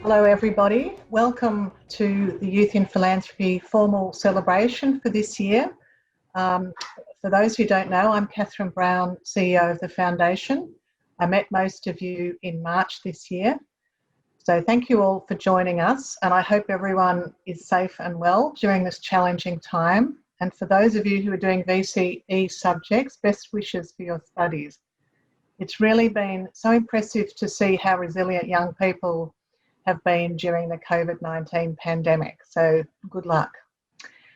Hello everybody, welcome to the Youth in Philanthropy formal celebration for this year. For those who don't know, I'm Catherine Brown, CEO of the Foundation. I met most of you in March this year. So thank you all for joining us, and I hope everyone is safe and well during this challenging time. And for those of you who are doing VCE subjects, best wishes for your studies. It's really been so impressive to see how resilient young people have been during the COVID-19 pandemic. So good luck.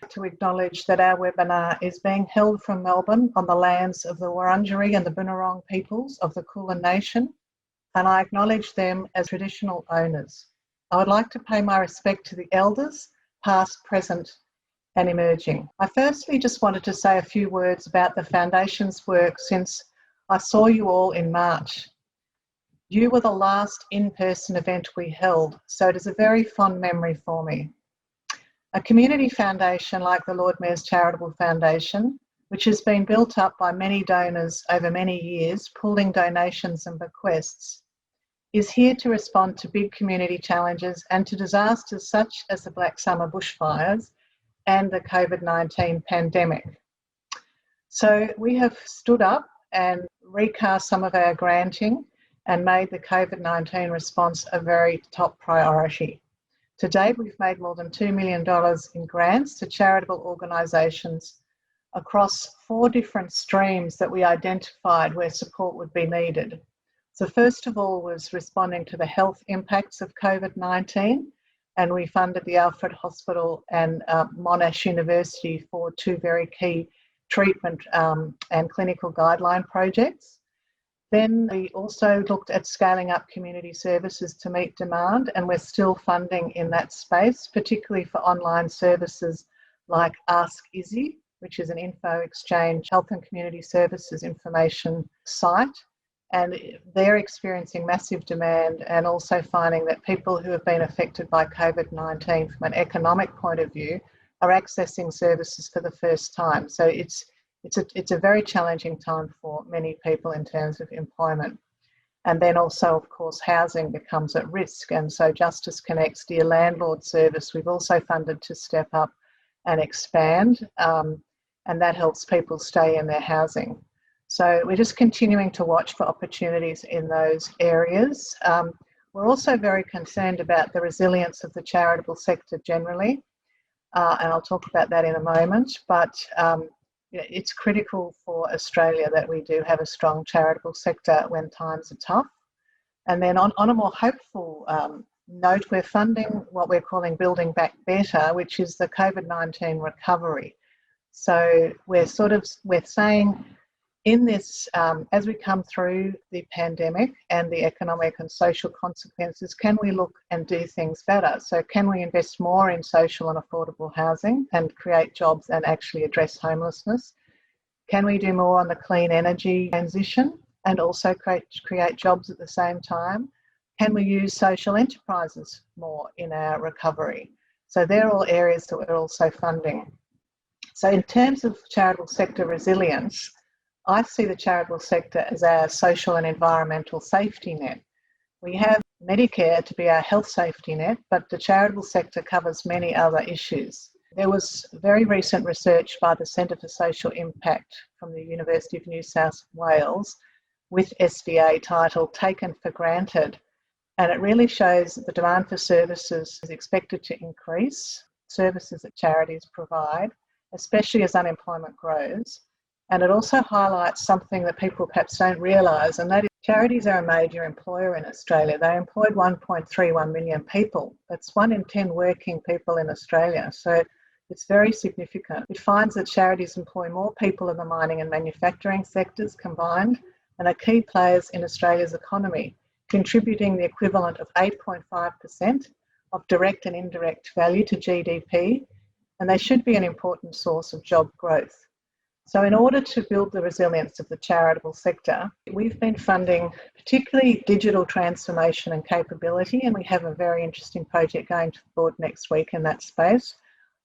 To acknowledge that our webinar is being held from Melbourne on the lands of the Wurundjeri and the Bunurong peoples of the Kulin Nation, and I acknowledge them as traditional owners. I would like to pay my respect to the elders, past, present and emerging. I firstly just wanted to say a few words about the Foundation's work since I saw you all in March. You were the last in-person event we held, so it is a very fond memory for me. A community foundation like the Lord Mayor's Charitable Foundation, which has been built up by many donors over many years, pooling donations and bequests, is here to respond to big community challenges and to disasters such as the Black Summer bushfires and the COVID-19 pandemic. So we have stood up and recast some of our granting and made the COVID-19 response a very top priority. To date, we've made more than $2 million in grants to charitable organisations across 4 different streams that we identified where support would be needed. So first of all was responding to the health impacts of COVID-19, and we funded the Alfred Hospital and Monash University for 2 very key treatment and clinical guideline projects. Then we also looked at scaling up community services to meet demand, and we're still funding in that space, particularly for online services like Ask Izzy, which is an info exchange, health and community services information site. And they're experiencing massive demand and also finding that people who have been affected by COVID-19 from an economic point of view are accessing services for the first time. So it's a very challenging time for many people in terms of employment. And then also, of course, housing becomes at risk. And so Justice Connect's Dear Landlord service, we've also funded to step up and expand, and that helps people stay in their housing. So we're just continuing to watch for opportunities in those areas. We're also very concerned about the resilience of the charitable sector generally, and I'll talk about that in a moment. But it's critical for Australia that we do have a strong charitable sector when times are tough. And then on a more hopeful note, we're funding what we're calling Building Back Better, which is the COVID-19 recovery. So we're saying in this, as we come through the pandemic and the economic and social consequences, can we look and do things better? So can we invest more in social and affordable housing and create jobs and actually address homelessness? Can we do more on the clean energy transition and also create jobs at the same time? Can we use social enterprises more in our recovery? So they're all areas that we're also funding. So in terms of charitable sector resilience, I see the charitable sector as our social and environmental safety net. We have Medicare to be our health safety net, but the charitable sector covers many other issues. There was very recent research by the Centre for Social Impact from the University of New South Wales with SDA titled Taken for Granted, and it really shows that the demand for services is expected to increase, services that charities provide, especially as unemployment grows. And it also highlights something that people perhaps don't realise, and that is charities are a major employer in Australia. They employed 1.31 million people. That's 1 in 10 working people in Australia. So it's very significant. It finds that charities employ more people in the mining and manufacturing sectors combined and are key players in Australia's economy, contributing the equivalent of 8.5% of direct and indirect value to GDP, and they should be an important source of job growth. So in order to build the resilience of the charitable sector, we've been funding particularly digital transformation and capability, and we have a very interesting project going to the board next week in that space.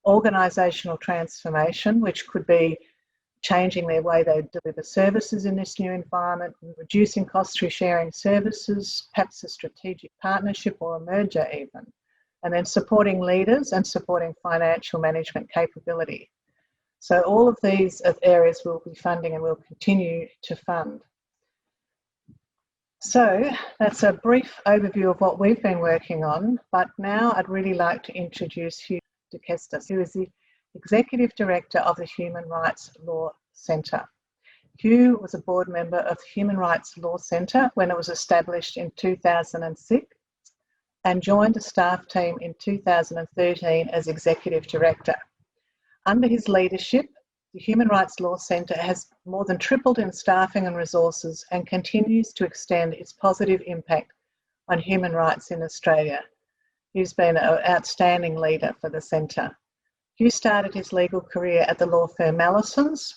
Organisational transformation, which could be changing their way they deliver services in this new environment, reducing costs through sharing services, perhaps a strategic partnership or a merger even, and then supporting leaders and supporting financial management capability. So all of these are areas we'll be funding and we'll continue to fund. So that's a brief overview of what we've been working on, but now I'd really like to introduce Hugh de Kretser, who is the Executive Director of the Human Rights Law Centre. Hugh was a board member of the Human Rights Law Centre when it was established in 2006 and joined the staff team in 2013 as Executive Director. Under his leadership, the Human Rights Law Centre has more than tripled in staffing and resources and continues to extend its positive impact on human rights in Australia. Hugh's been an outstanding leader for the centre. Hugh started his legal career at the law firm Mallisons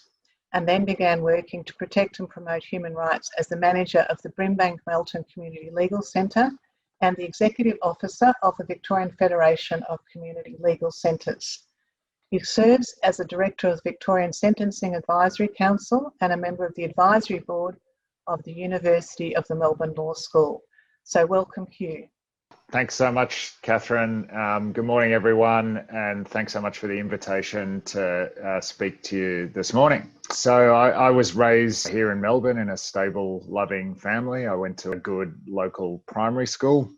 and then began working to protect and promote human rights as the manager of the Brimbank Melton Community Legal Centre and the Executive Officer of the Victorian Federation of Community Legal Centres. He serves as a Director of the Victorian Sentencing Advisory Council and a member of the Advisory Board of the University of the Melbourne Law School. So welcome, Hugh. Thanks so much, Catherine. Good morning, everyone, and thanks so much for the invitation to speak to you this morning. So I was raised here in Melbourne in a stable, loving family. I went to a good local primary school,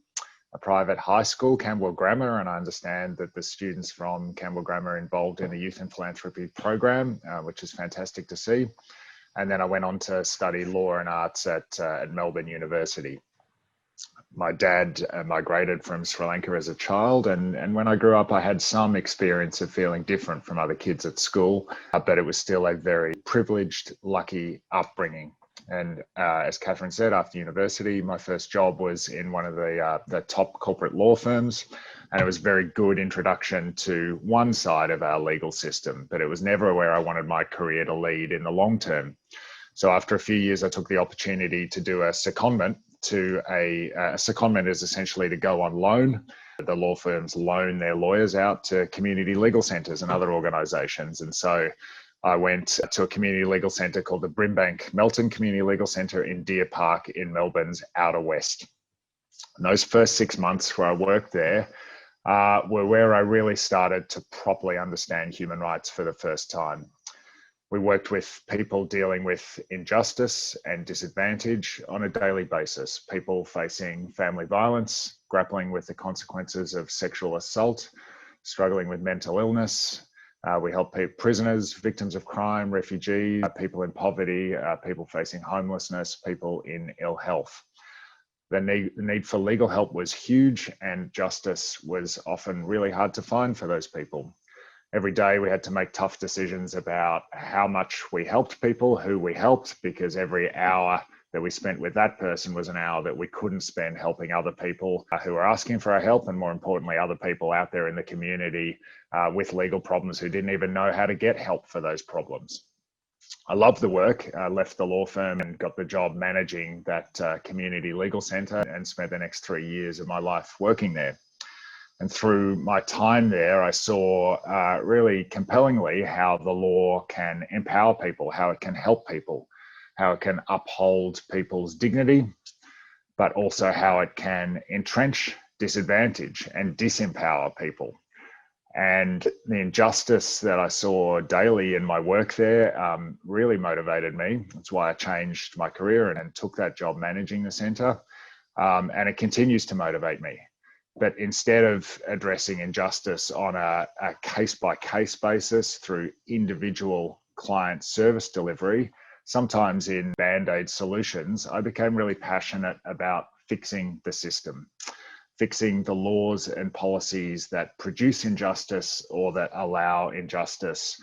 a private high school, Camberwell Grammar, and I understand that the students from Camberwell Grammar are involved in the Youth and Philanthropy program, which is fantastic to see. And then I went on to study law and arts at Melbourne University. My dad migrated from Sri Lanka as a child, and when I grew up, I had some experience of feeling different from other kids at school, but it was still a very privileged, lucky upbringing. And as Catherine said, after university, my first job was in one of the top corporate law firms, and it was a very good introduction to one side of our legal system, but it was never where I wanted my career to lead in the long term. So after a few years, I took the opportunity to do a secondment. A secondment is essentially to go on loan. The law firms loan their lawyers out to community legal centres and other organisations, and so I went to a community legal centre called the Brimbank Melton Community Legal Centre in Deer Park in Melbourne's outer west. And those first 6 months where I worked there were where I really started to properly understand human rights for the first time. We worked with people dealing with injustice and disadvantage on a daily basis, people facing family violence, grappling with the consequences of sexual assault, struggling with mental illness. We help prisoners, victims of crime, refugees, people in poverty, people facing homelessness, people in ill health. The need for legal help was huge, and justice was often really hard to find for those people. Every day we had to make tough decisions about how much we helped people, who we helped, because every hour that we spent with that person was an hour that we couldn't spend helping other people who were asking for our help, and more importantly, other people out there in the community with legal problems who didn't even know how to get help for those problems. I loved the work. I left the law firm and got the job managing that community legal centre and spent the next 3 years of my life working there. And through my time there, I saw really compellingly how the law can empower people, how it can help people, how it can uphold people's dignity, but also how it can entrench disadvantage and disempower people. And the injustice that I saw daily in my work there really motivated me. That's why I changed my career and took that job managing the centre. And it continues to motivate me. But instead of addressing injustice on a case-by-case basis through individual client service delivery, sometimes in band-aid solutions, I became really passionate about fixing the system, fixing the laws and policies that produce injustice or that allow injustice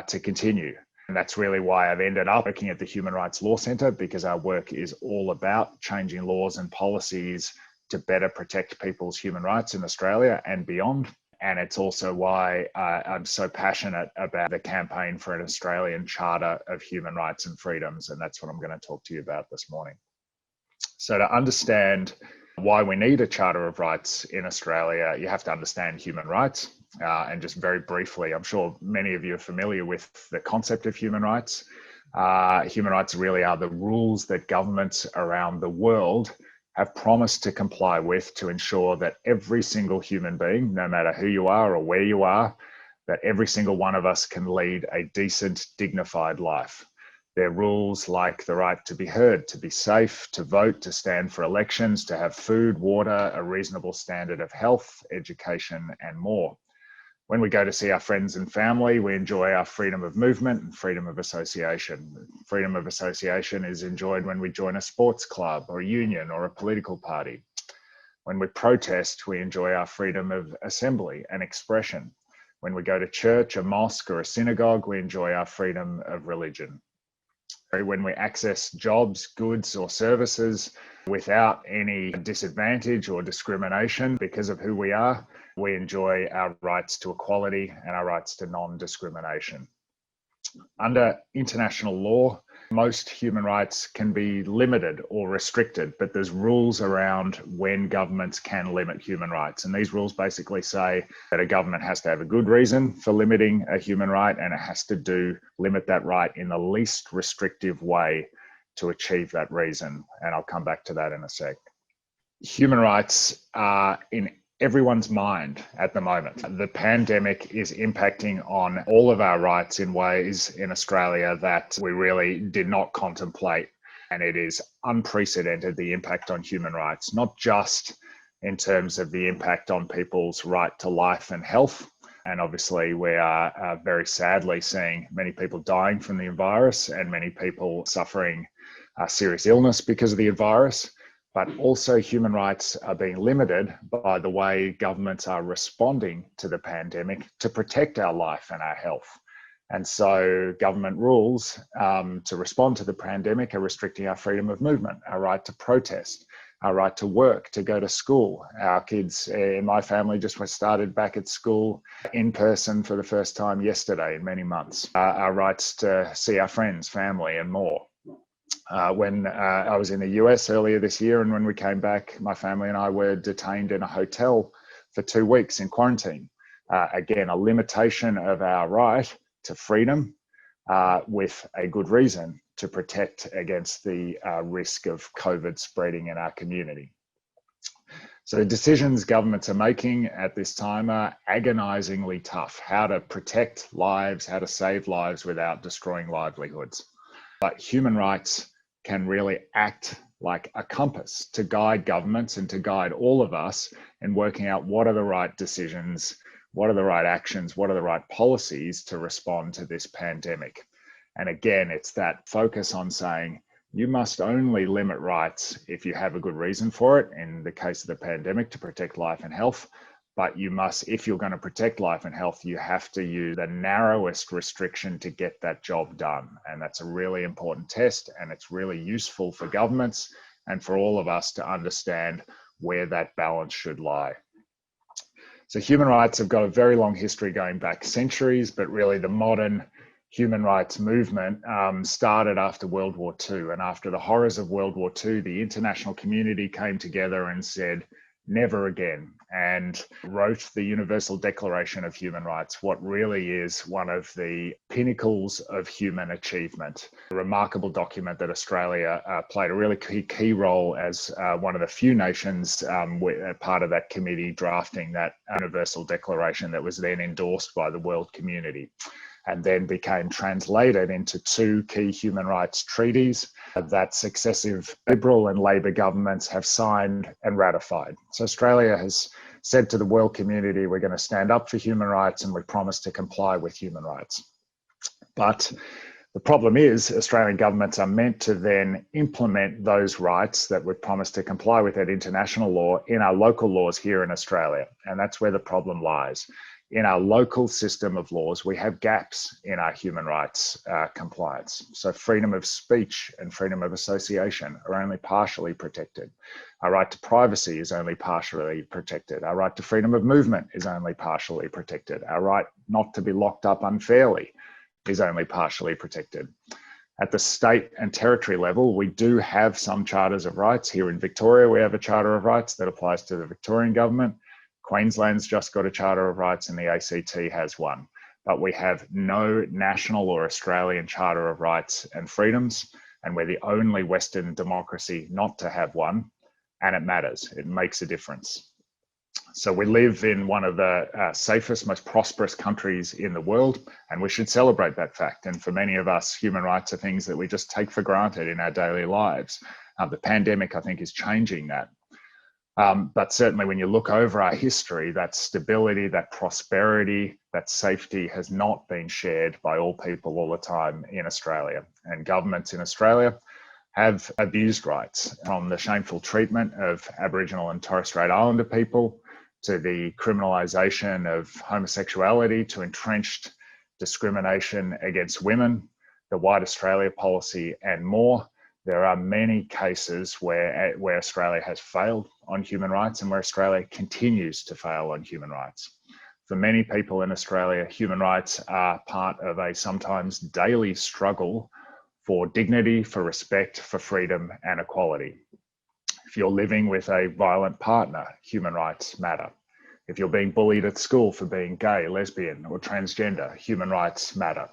to continue. And that's really why I've ended up working at the Human Rights Law Centre, because our work is all about changing laws and policies to better protect people's human rights in Australia and beyond. And it's also why I'm so passionate about the campaign for an Australian Charter of Human Rights and Freedoms. And that's what I'm going to talk to you about this morning. So to understand why we need a Charter of Rights in Australia, you have to understand human rights. And just very briefly, I'm sure many of you are familiar with the concept of human rights. Human rights really are the rules that governments around the world have promised to comply with to ensure that every single human being, no matter who you are or where you are, that every single one of us can lead a decent, dignified life. They're rules like the right to be heard, to be safe, to vote, to stand for elections, to have food, water, a reasonable standard of health, education, and more. When we go to see our friends and family, we enjoy our freedom of movement and freedom of association. Freedom of association is enjoyed when we join a sports club or a union or a political party. When we protest, we enjoy our freedom of assembly and expression. When we go to church, a mosque, or a synagogue, we enjoy our freedom of religion. When we access jobs, goods, or services without any disadvantage or discrimination because of who we are, we enjoy our rights to equality and our rights to non-discrimination. Under international law, most human rights can be limited or restricted, but there's rules around when governments can limit human rights. And these rules basically say that a government has to have a good reason for limiting a human right, and it has to limit that right in the least restrictive way to achieve that reason. And I'll come back to that in a sec. Human rights are in everyone's mind at the moment. The pandemic is impacting on all of our rights in ways in Australia that we really did not contemplate. And it is unprecedented, the impact on human rights, not just in terms of the impact on people's right to life and health. And obviously we are very sadly seeing many people dying from the virus and many people suffering serious illness because of the virus. But also human rights are being limited by the way governments are responding to the pandemic to protect our life and our health. And so government rules to respond to the pandemic are restricting our freedom of movement, our right to protest, our right to work, to go to school. Our kids in my family just started back at school in person for the first time yesterday in many months. Our rights to see our friends, family, and more. When I was in the US earlier this year, and when we came back, my family and I were detained in a hotel for 2 weeks in quarantine. Again, a limitation of our right to freedom with a good reason to protect against the risk of COVID spreading in our community. So the decisions governments are making at this time are agonizingly tough. How to protect lives, how to save lives without destroying livelihoods. But human rights can really act like a compass to guide governments and to guide all of us in working out what are the right decisions, what are the right actions, what are the right policies to respond to this pandemic. And again, it's that focus on saying you must only limit rights if you have a good reason for it, in the case of the pandemic, to protect life and health. But you must, if you're going to protect life and health, you have to use the narrowest restriction to get that job done. And that's a really important test, and it's really useful for governments and for all of us to understand where that balance should lie. So human rights have got a very long history going back centuries, but really the modern human rights movement started after World War II. And after the horrors of World War II, the international community came together and said, never again, and wrote the Universal Declaration of Human Rights, what really is one of the pinnacles of human achievement. A remarkable document that Australia played a really key role as one of the few nations part of that committee drafting that Universal Declaration that was then endorsed by the world community, and then became translated into 2 key human rights treaties that successive Liberal and Labor governments have signed and ratified. So Australia has said to the world community, we're going to stand up for human rights and we promise to comply with human rights. But the problem is Australian governments are meant to then implement those rights that we've promised to comply with at international law in our local laws here in Australia. And that's where the problem lies. In our local system of laws, we have gaps in our human rights compliance. So freedom of speech and freedom of association are only partially protected. Our right to privacy is only partially protected. Our right to freedom of movement is only partially protected. Our right not to be locked up unfairly is only partially protected. At the state and territory level, we do have some charters of rights. Here in Victoria, we have a Charter of Rights that applies to the Victorian government. Queensland's just got a Charter of Rights and the ACT has one. But we have no national or Australian Charter of Rights and Freedoms, and we're the only Western democracy not to have one, and it matters. It makes a difference. So we live in one of the safest, most prosperous countries in the world, and we should celebrate that fact. And for many of us, human rights are things that we just take for granted in our daily lives. The pandemic, I think, is changing that. But certainly when you look over our history, that stability, that prosperity, that safety has not been shared by all people all the time in Australia. And governments in Australia have abused rights, from the shameful treatment of Aboriginal and Torres Strait Islander people, to the criminalisation of homosexuality, to entrenched discrimination against women, the White Australia policy, and more. There are many cases where Australia has failed on human rights and where Australia continues to fail on human rights. For many people in Australia, human rights are part of a sometimes daily struggle for dignity, for respect, for freedom and equality. If you're living with a violent partner, human rights matter. If you're being bullied at school for being gay, lesbian, or transgender, human rights matter.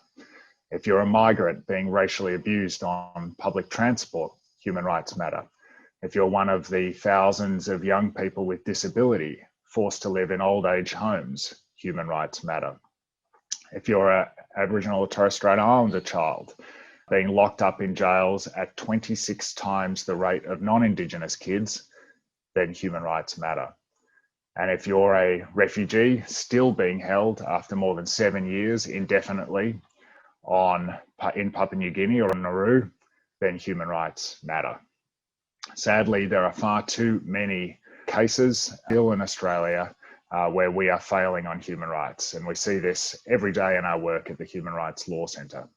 If you're a migrant being racially abused on public transport, human rights matter. If you're one of the thousands of young people with disability forced to live in old age homes, human rights matter. If you're an Aboriginal or Torres Strait Islander child being locked up in jails at 26 times the rate of non-Indigenous kids, then human rights matter. And if you're a refugee still being held after more than 7 years indefinitely in Papua New Guinea or Nauru, then human rights matter. Sadly, there are far too many cases still in Australia where we are failing on human rights. And we see this every day in our work at the Human Rights Law Centre.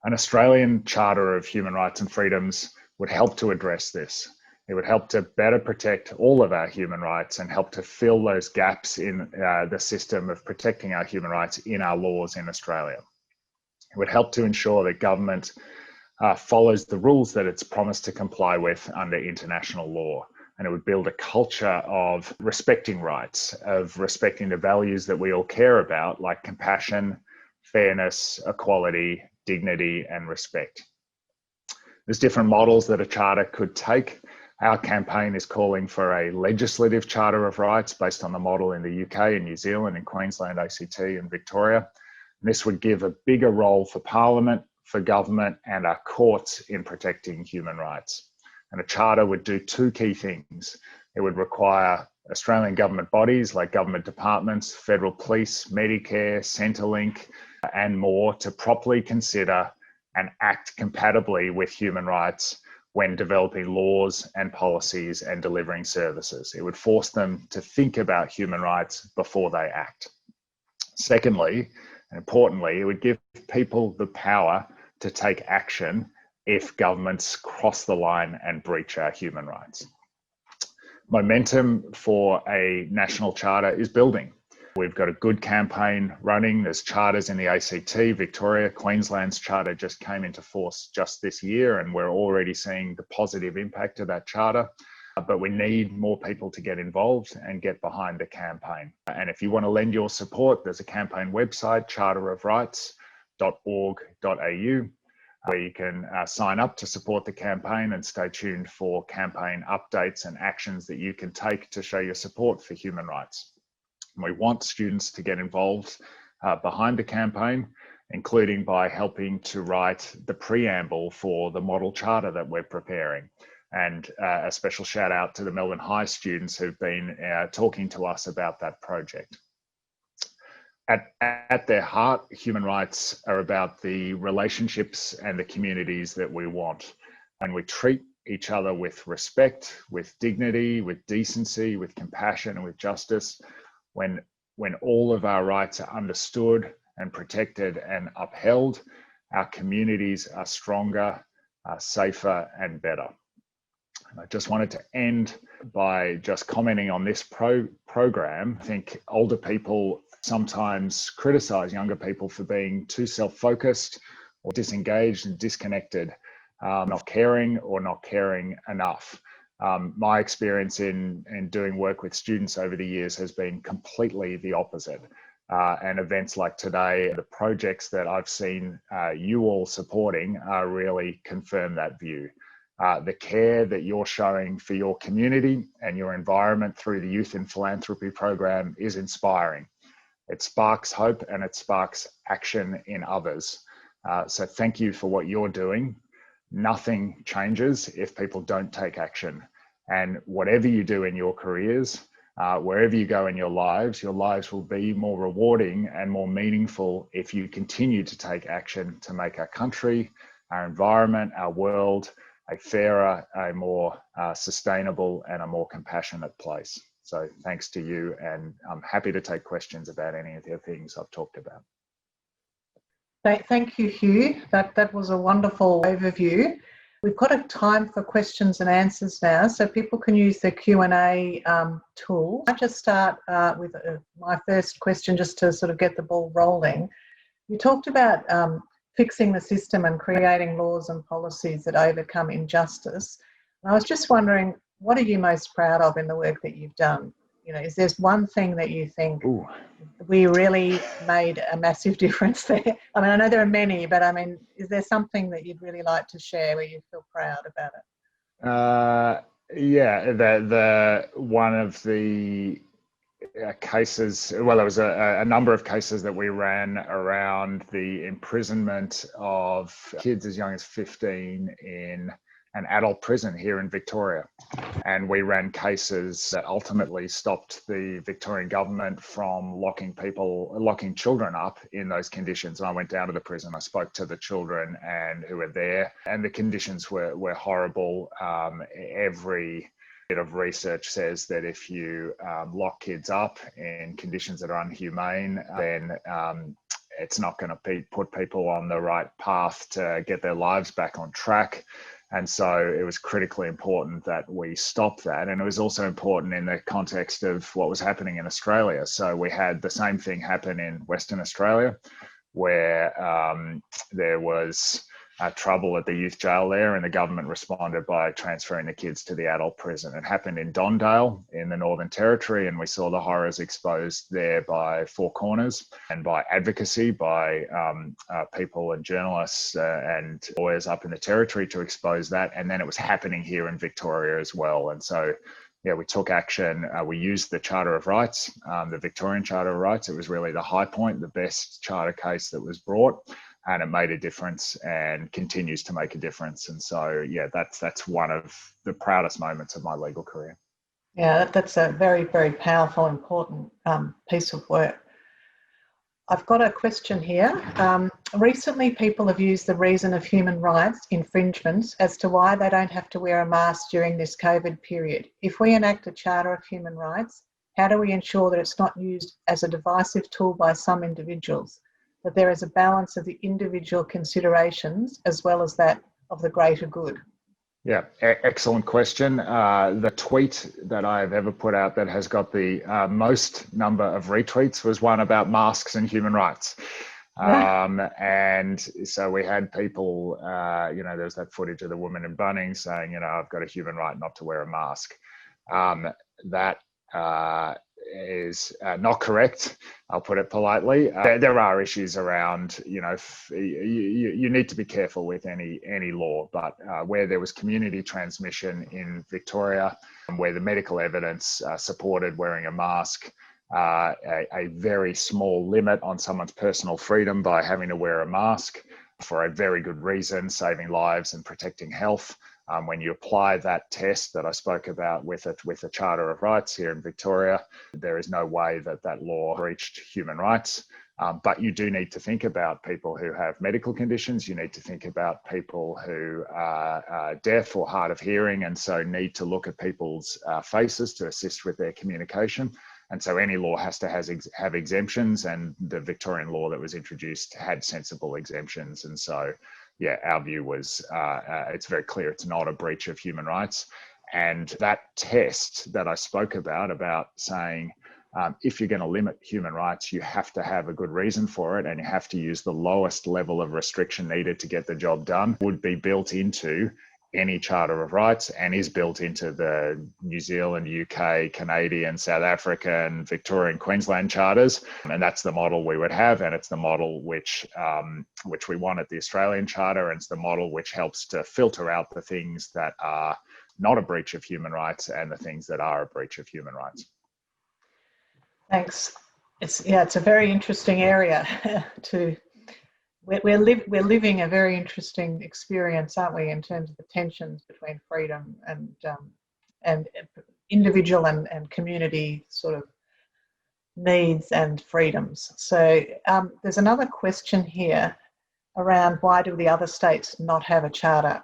An Australian Charter of Human Rights and Freedoms would help to address this. It would help to better protect all of our human rights and help to fill those gaps in the system of protecting our human rights in our laws in Australia. It would help to ensure that government follows the rules that it's promised to comply with under international law. And it would build a culture of respecting rights, of respecting the values that we all care about, like compassion, fairness, equality, dignity, and respect. There's different models that a charter could take. Our campaign is calling for a legislative charter of rights based on the model in the UK and New Zealand and Queensland, ACT and Victoria. And this would give a bigger role for Parliament, for government and our courts in protecting human rights. And a charter would do two key things. It would require Australian government bodies like government departments, federal police, Medicare, Centrelink, and more to properly consider and act compatibly with human rights when developing laws and policies and delivering services. It would force them to think about human rights before they act. Secondly, and importantly, it would give people the power to take action if governments cross the line and breach our human rights. Momentum for a national charter is building. We've got a good campaign running. There's charters in the ACT, Victoria, Queensland's charter just came into force just this year, and we're already seeing the positive impact of that charter. But we need more people to get involved and get behind the campaign. And if you want to lend your support, there's a campaign website, charterofrights.org.au, where you can sign up to support the campaign and stay tuned for campaign updates and actions that you can take to show your support for human rights. And we want students to get involved behind the campaign, including by helping to write the preamble for the model charter that we're preparing. And a special shout out to the Melbourne High students who've been talking to us about that project. At their heart, human rights are about the relationships and the communities that we want. And we treat each other with respect, with dignity, with decency, with compassion, and with justice. When all of our rights are understood and protected and upheld, our communities are stronger, safer, and better. And I just wanted to end by just commenting on this program. I think older people sometimes criticize younger people for being too self-focused or disengaged and disconnected, not caring or not caring enough. My experience in doing work with students over the years has been completely the opposite. And events like today, the projects that I've seen you all supporting really confirm that view. The care that you're showing for your community and your environment through the Youth in Philanthropy program is inspiring. It sparks hope and it sparks action in others. So thank you for what you're doing. Nothing changes if people don't take action. And whatever you do in your careers, wherever you go in your lives will be more rewarding and more meaningful if you continue to take action to make our country, our environment, our world a fairer, a more sustainable and a more compassionate place. So thanks to you, and I'm happy to take questions about any of the things I've talked about. Thank you, Hugh. That was a wonderful overview. We've got a time for questions and answers now, so people can use the Q&A tool. I'll just start with my first question just to sort of get the ball rolling. You talked about fixing the system and creating laws and policies that overcome injustice. And I was just wondering, what are you most proud of in the work that you've done? You know, is there one thing that you think we really made a massive difference there? I mean, I know there are many, but I mean, is there something that you'd really like to share where you feel proud about it? Yeah, the one of the cases, well, there was a number of cases that we ran around the imprisonment of kids as young as 15 in an adult prison here in Victoria. And we ran cases that ultimately stopped the Victorian government from locking children up in those conditions. And I went down to the prison, I spoke to the children and who were there, and the conditions were horrible. Every bit of research says that if you lock kids up in conditions that are inhumane, then it's not going to put people on the right path to get their lives back on track. And so it was critically important that we stop that. And it was also important in the context of what was happening in Australia. So we had the same thing happen in Western Australia, where there was trouble at the youth jail there, and the government responded by transferring the kids to the adult prison. It happened in Dondale in the Northern Territory, and we saw the horrors exposed there by Four Corners and by advocacy by people and journalists and lawyers up in the Territory to expose that. And then it was happening here in Victoria as well. And so, yeah, we took action. We used the Charter of Rights, the Victorian Charter of Rights. It was really the high point, the best charter case that was brought. And it made a difference and continues to make a difference. And so, yeah, that's one of the proudest moments of my legal career. Yeah, that's a very, very powerful, important piece of work. I've got a question here. Recently, people have used the reason of human rights infringements as to why they don't have to wear a mask during this COVID period. If we enact a Charter of Human Rights, how do we ensure that it's not used as a divisive tool by some individuals? That there is a balance of the individual considerations as well as that of the greater good? Yeah, excellent question. The tweet that I've ever put out that has got the most number of retweets was one about masks and human rights. And so we had people, there's that footage of the woman in Bunnings saying, I've got a human right not to wear a mask. That is not correct. I'll put it politely. There are issues around, you need to be careful with any law, but where there was community transmission in Victoria, where the medical evidence supported wearing a mask, a very small limit on someone's personal freedom by having to wear a mask for a very good reason, saving lives and protecting health. When you apply that test that I spoke about with the Charter of Rights here in Victoria, there is no way that law breached human rights. But you do need to think about people who have medical conditions. You need to think about people who are deaf or hard of hearing, and so need to look at people's faces to assist with their communication. And so any law has to have exemptions, and the Victorian law that was introduced had sensible exemptions. And so, yeah, our view was it's very clear it's not a breach of human rights. And that test that I spoke about saying if you're going to limit human rights, you have to have a good reason for it, and you have to use the lowest level of restriction needed to get the job done. Would be built into any Charter of Rights and is built into the New Zealand, UK, Canadian, South African, Victorian, Queensland charters. And that's the model we would have. And it's the model which we want at the Australian Charter. And it's the model which helps to filter out the things that are not a breach of human rights and the things that are a breach of human rights. Thanks. It's a very interesting area We're living a very interesting experience, aren't we, in terms of the tensions between freedom and individual and community sort of needs and freedoms. So there's another question here around why do the other states not have a charter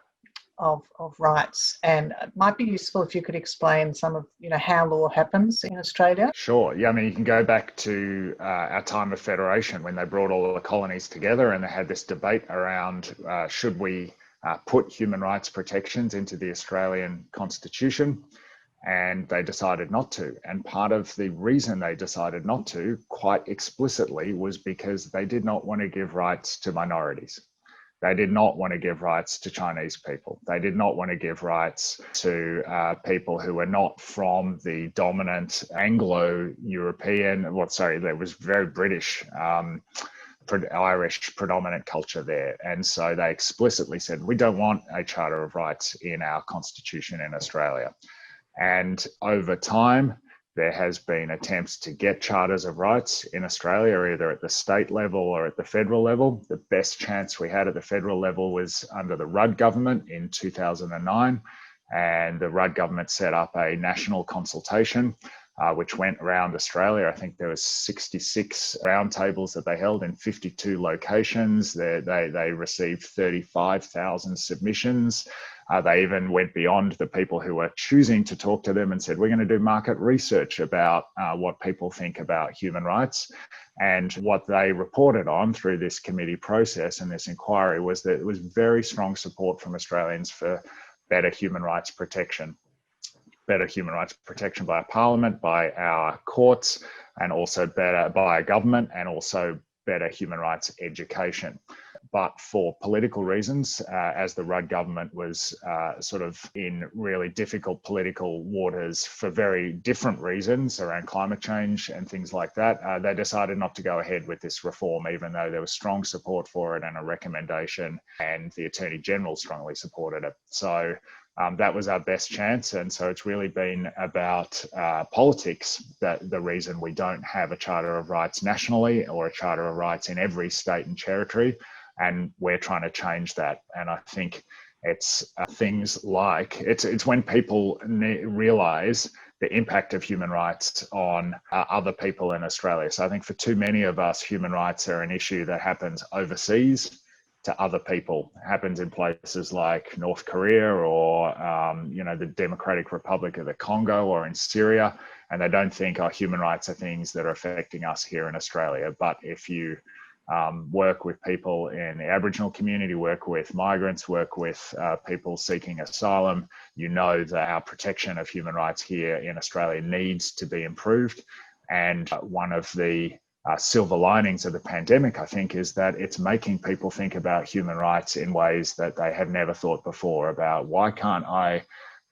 of rights, and it might be useful if you could explain some of how law happens in Australia. Sure. Yeah, I mean, you can go back to our time of federation when they brought all the colonies together and they had this debate around should we put human rights protections into the Australian Constitution, and they decided not to. And part of the reason they decided not to, quite explicitly, was because they did not want to give rights to minorities. They did not want to give rights to Chinese people. They did not want to give rights to people who were not from the dominant Anglo-European, there was very British, Irish predominant culture there. And so they explicitly said, we don't want a Charter of Rights in our constitution in Australia. And over time, there has been attempts to get charters of rights in Australia, either at the state level or at the federal level. The best chance we had at the federal level was under the Rudd government in 2009. And the Rudd government set up a national consultation, which went around Australia. I think there was 66 roundtables that they held in 52 locations. They received 35,000 submissions. They even went beyond the people who were choosing to talk to them and said, we're going to do market research about what people think about human rights. And what they reported on through this committee process and this inquiry was that it was very strong support from Australians for better human rights protection by our parliament, by our courts, and also better by our government, and also better human rights education. But for political reasons, as the Rudd government was sort of in really difficult political waters for very different reasons around climate change and things like that, they decided not to go ahead with this reform, even though there was strong support for it and a recommendation, and the Attorney General strongly supported it. So that was our best chance. And so it's really been about politics that the reason we don't have a Charter of Rights nationally or a Charter of Rights in every state and territory. And we're trying to change that. And I think it's things like, it's when people realise the impact of human rights on other people in Australia. So I think for too many of us, human rights are an issue that happens overseas to other people. It happens in places like North Korea or, the Democratic Republic of the Congo or in Syria. And they don't think our human rights are things that are affecting us here in Australia. But if you work with people in the Aboriginal community, work with migrants, work with people seeking asylum, you know that our protection of human rights here in Australia needs to be improved. And one of the silver linings of the pandemic, I think, is that it's making people think about human rights in ways that they have never thought before about why can't I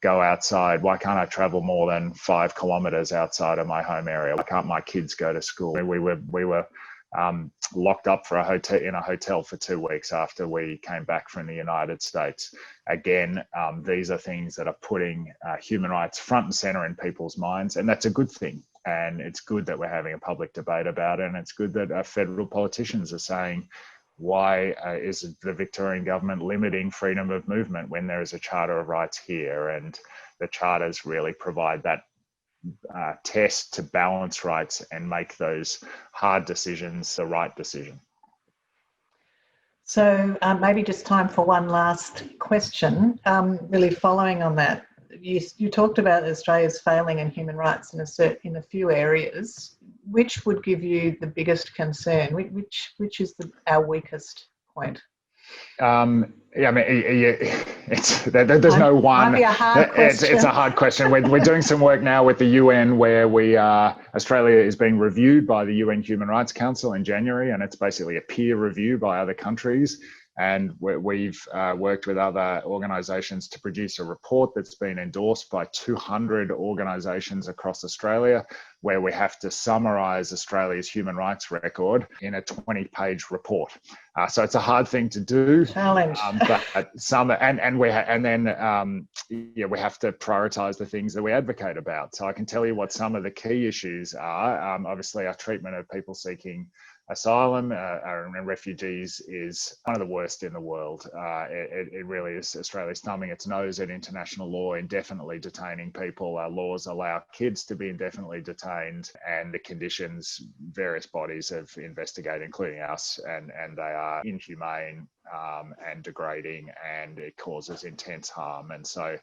go outside? Why can't I travel more than 5 kilometers outside of my home area? Why can't my kids go to school? We were locked up in a hotel for 2 weeks after we came back from the United States. Again, these are things that are putting human rights front and center in people's minds, and that's a good thing. And it's good that we're having a public debate about it, and it's good that federal politicians are saying, why is the Victorian government limiting freedom of movement when there is a Charter of Rights here? And the charters really provide that test to balance rights and make those hard decisions the right decision. So maybe just time for one last question, really following on that. You talked about Australia's failing in human rights in a few areas. Which would give you the biggest concern? Which is our weakest point? Yeah, I mean, there's no one. Might be a hard question. It's a hard question. We're doing some work now with the UN where Australia is being reviewed by the UN Human Rights Council in January, and it's basically a peer review by other countries. And we've worked with other organisations to produce a report that's been endorsed by 200 organisations across Australia, where we have to summarise Australia's human rights record in a 20-page report. So it's a hard thing to do. Challenge. But some, and we have to prioritise the things that we advocate about. So I can tell you what some of the key issues are. Obviously, our treatment of people seeking asylum and refugees is one of the worst in the world. It really is. Australia's thumbing its nose at international law, indefinitely detaining people. Our laws allow kids to be indefinitely detained, and the conditions various bodies have investigated, including us, and they are inhumane and degrading, and it causes intense harm. And so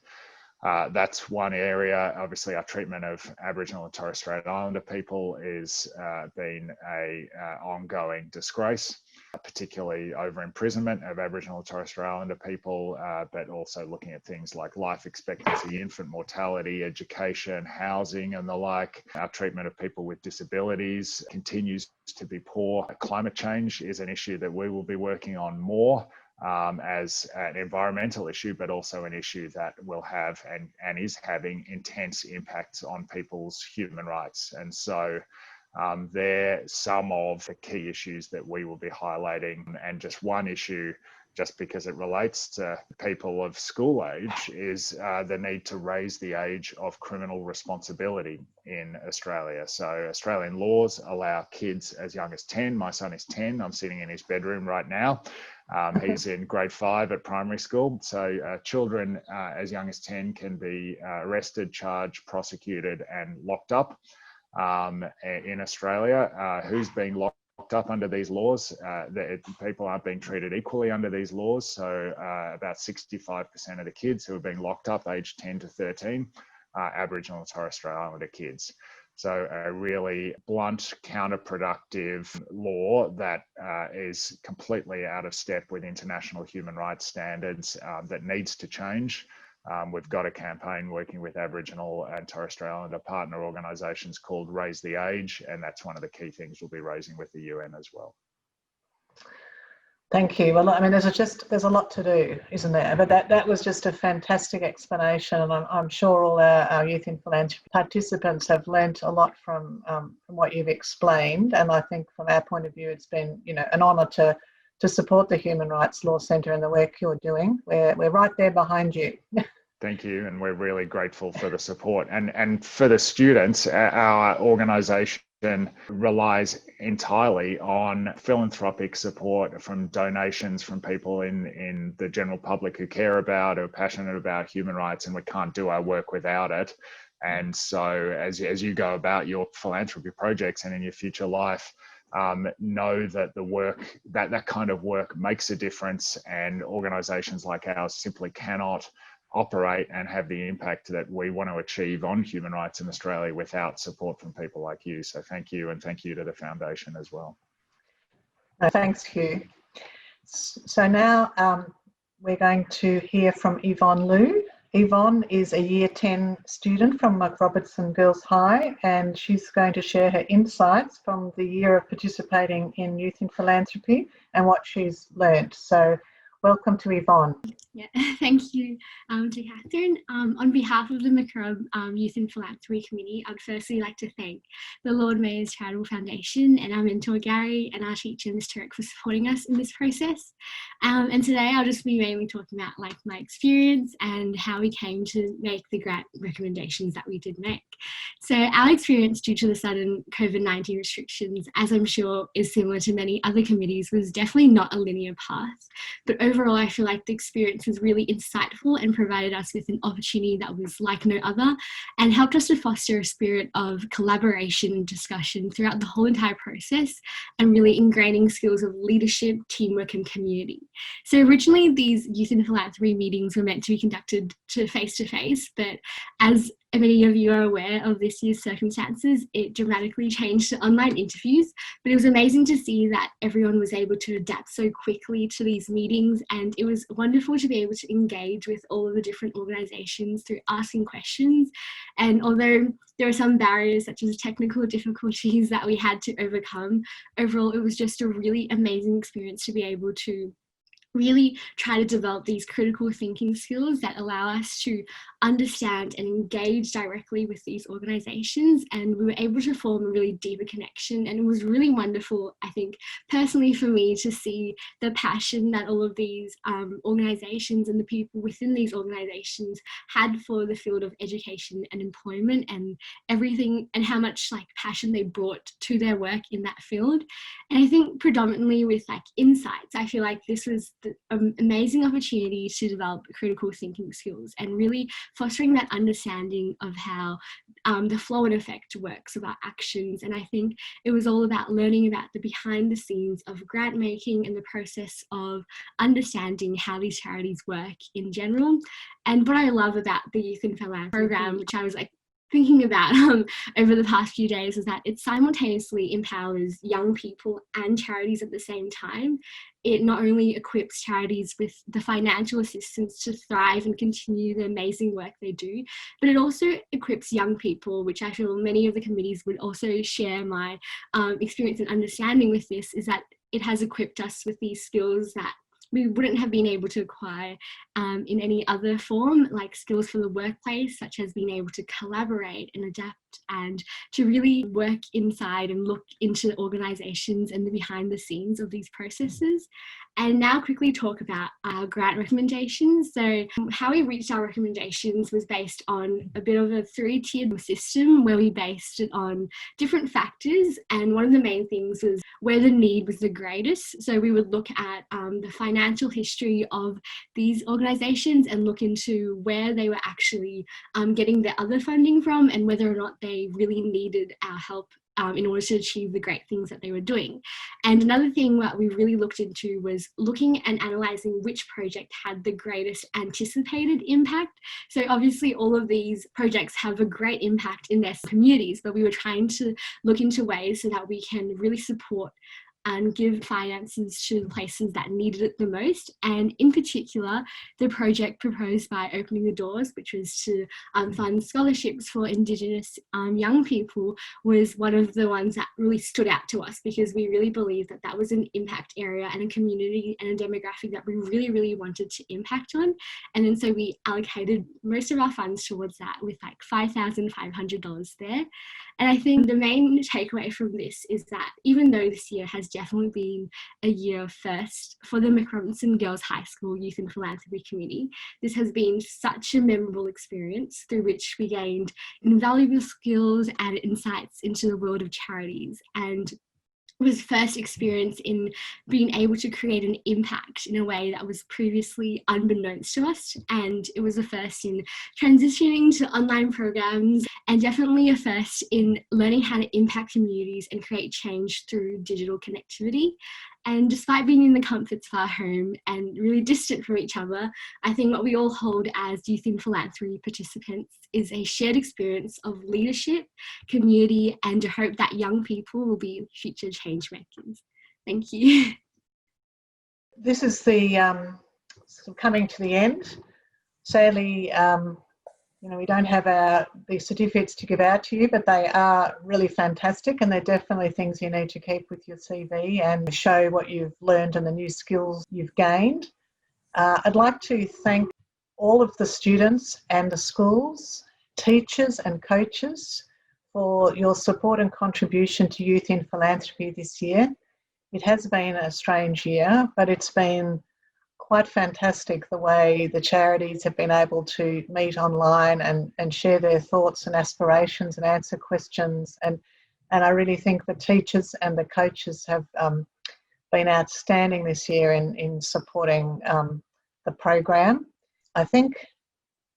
that's one area. Obviously, our treatment of Aboriginal and Torres Strait Islander people is been a ongoing disgrace, particularly over imprisonment of Aboriginal and Torres Strait Islander people, but also looking at things like life expectancy, infant mortality, education, housing, and the like. Our treatment of people with disabilities continues to be poor. Climate change is an issue that we will be working on more. As an environmental issue, but also an issue that will have and is having intense impacts on people's human rights. And so they're some of the key issues that we will be highlighting. And just one issue, just because it relates to people of school age, is the need to raise the age of criminal responsibility in Australia. So Australian laws allow kids as young as 10. My son is 10. I'm sitting in his bedroom right now. He's in grade 5 at primary school. So children as young as 10 can be arrested, charged, prosecuted, and locked up in Australia. Who's being locked up under these laws? People aren't being treated equally under these laws. So about 65% of the kids who are being locked up aged 10 to 13 are Aboriginal and Torres Strait Islander kids. So a really blunt, counterproductive law that is completely out of step with international human rights standards that needs to change. We've got a campaign working with Aboriginal and Torres Strait Islander partner organisations called Raise the Age, and that's one of the key things we'll be raising with the UN as well. Thank you. Well, I mean, there's a lot to do, isn't there? But that was just a fantastic explanation, and I'm sure all our Youth in Philanthropy participants have learnt a lot from what you've explained. And I think from our point of view, it's been an honour to support the Human Rights Law Centre and the work you're doing. We're right there behind you. Thank you, and we're really grateful for the support. And for the students, our organisation relies entirely on philanthropic support from donations from people in the general public who care about, who are passionate about human rights, and we can't do our work without it. And so as you go about your philanthropy projects and in your future life, know that the work, that kind of work makes a difference, and organisations like ours simply cannot operate and have the impact that we want to achieve on human rights in Australia without support from people like you. So thank you, and thank you to the foundation as well. Thanks, Hugh. So now we're going to hear from Evonne Lu. Evonne is a Year 10 student from MacRobertson Girls High, and she's going to share her insights from the year of participating in Youth in Philanthropy and what she's learnt. So welcome to Evonne. Yeah, thank you to Catherine. On behalf of the Macrob Youth in Philanthropy Committee, I'd firstly like to thank the Lord Mayor's Charitable Foundation and our mentor Gary and our teacher Ms. Turek for supporting us in this process. And today I'll just be mainly talking about my experience and how we came to make the grant recommendations that we did make. So our experience due to the sudden COVID-19 restrictions, as I'm sure is similar to many other committees, was definitely not a linear path. But overall, I feel like the experience was really insightful and provided us with an opportunity that was like no other, and helped us to foster a spirit of collaboration and discussion throughout the whole entire process, and really ingraining skills of leadership, teamwork and community. So originally these Youth in Philanthropy meetings were meant to be conducted face to face, but as many of you are aware of this year's circumstances, it dramatically changed to online interviews, but it was amazing to see that everyone was able to adapt so quickly to these meetings, and it was wonderful to be able to engage with all of the different organisations through asking questions. And although there were some barriers such as technical difficulties that we had to overcome, overall it was just a really amazing experience to be able to really try to develop these critical thinking skills that allow us to understand and engage directly with these organizations. And we were able to form a really deeper connection, and it was really wonderful, I think personally for me, to see the passion that all of these organizations and the people within these organizations had for the field of education and employment and everything, and how much like passion they brought to their work in that field. And I think predominantly with like insights, I feel like this was an amazing opportunity to develop critical thinking skills and really fostering that understanding of how the flow and effect works of our actions. And I think it was all about learning about the behind the scenes of grant making and the process of understanding how these charities work in general. And what I love about the Youth in Philanthropy program, which I was like thinking about over the past few days, is that it simultaneously empowers young people and charities at the same time. It not only equips charities with the financial assistance to thrive and continue the amazing work they do, but it also equips young people, which I feel many of the committees would also share my experience and understanding with this, is that it has equipped us with these skills that we wouldn't have been able to acquire in any other form, like skills for the workplace, such as being able to collaborate and adapt and to really work inside and look into organisations and the behind the scenes of these processes. And now quickly talk about our grant recommendations. So how we reached our recommendations was based on a bit of a 3-tiered system where we based it on different factors. And one of the main things was where the need was the greatest. So we would look at the financial history of these organisations and look into where they were actually getting their other funding from and whether or not they really needed our help in order to achieve the great things that they were doing. And another thing that we really looked into was looking and analysing which project had the greatest anticipated impact. So obviously all of these projects have a great impact in their communities, but we were trying to look into ways so that we can really support and give finances to the places that needed it the most. And in particular, the project proposed by Opening the Doors, which was to fund scholarships for Indigenous young people, was one of the ones that really stood out to us, because we really believed that that was an impact area and a community and a demographic that we really, really wanted to impact on. And then so we allocated most of our funds towards that, with like $5,500 there. And I think the main takeaway from this is that even though this year has definitely been a year of first for the MacRobertson Girls High School Youth and Philanthropy Committee, this has been such a memorable experience through which we gained invaluable skills and insights into the world of charities, and was first experience in being able to create an impact in a way that was previously unbeknownst to us. And it was a first in transitioning to online programs, and definitely a first in learning how to impact communities and create change through digital connectivity. And despite being in the comforts of our home and really distant from each other, I think what we all hold as Youth in Philanthropy participants is a shared experience of leadership, community, and a hope that young people will be future change makers. Thank you. This is the sort of coming to the end. Sadly, we don't have the certificates to give out to you, but they are really fantastic, and they're definitely things you need to keep with your CV and show what you've learned and the new skills you've gained. I'd like to thank all of the students and the schools, teachers and coaches for your support and contribution to Youth in Philanthropy this year. It has been a strange year, but it's been quite fantastic the way the charities have been able to meet online and share their thoughts and aspirations and answer questions. And I really think the teachers and the coaches have been outstanding this year in supporting the program. I think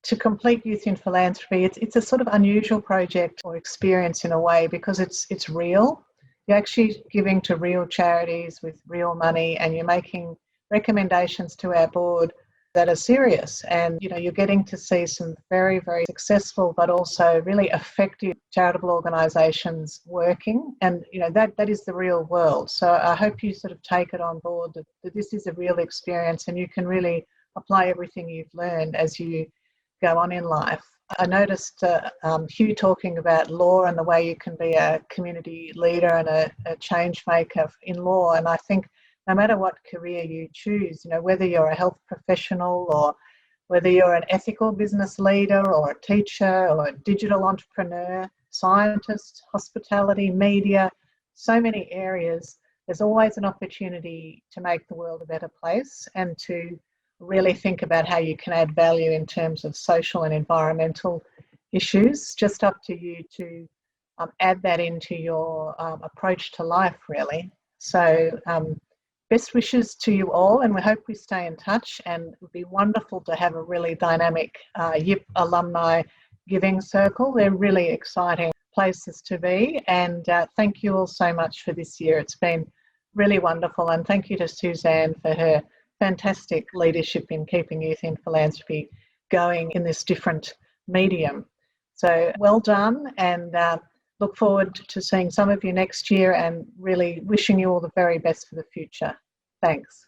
to complete Youth in Philanthropy, it's a sort of unusual project or experience in a way, because it's real. You're actually giving to real charities with real money, and you're making recommendations to our board that are serious. And, you're getting to see some very, very successful but also really effective charitable organisations working. And, that is the real world. So I hope you sort of take it on board that this is a real experience and you can really apply everything you've learned as you go on in life. I noticed Hugh talking about law and the way you can be a community leader and a change maker in law. And I think no matter what career you choose, whether you're a health professional or whether you're an ethical business leader or a teacher or a digital entrepreneur, scientist, hospitality, media, so many areas, there's always an opportunity to make the world a better place and to really think about how you can add value in terms of social and environmental issues. Just up to you to add that into your approach to life, really. So best wishes to you all, and we hope we stay in touch, and it would be wonderful to have a really dynamic YIP alumni giving circle. They're really exciting places to be, and thank you all so much for this year. It's been really wonderful, and thank you to Suzanne for her fantastic leadership in keeping Youth in Philanthropy going in this different medium. So well done, and look forward to seeing some of you next year and really wishing you all the very best for the future. Thanks.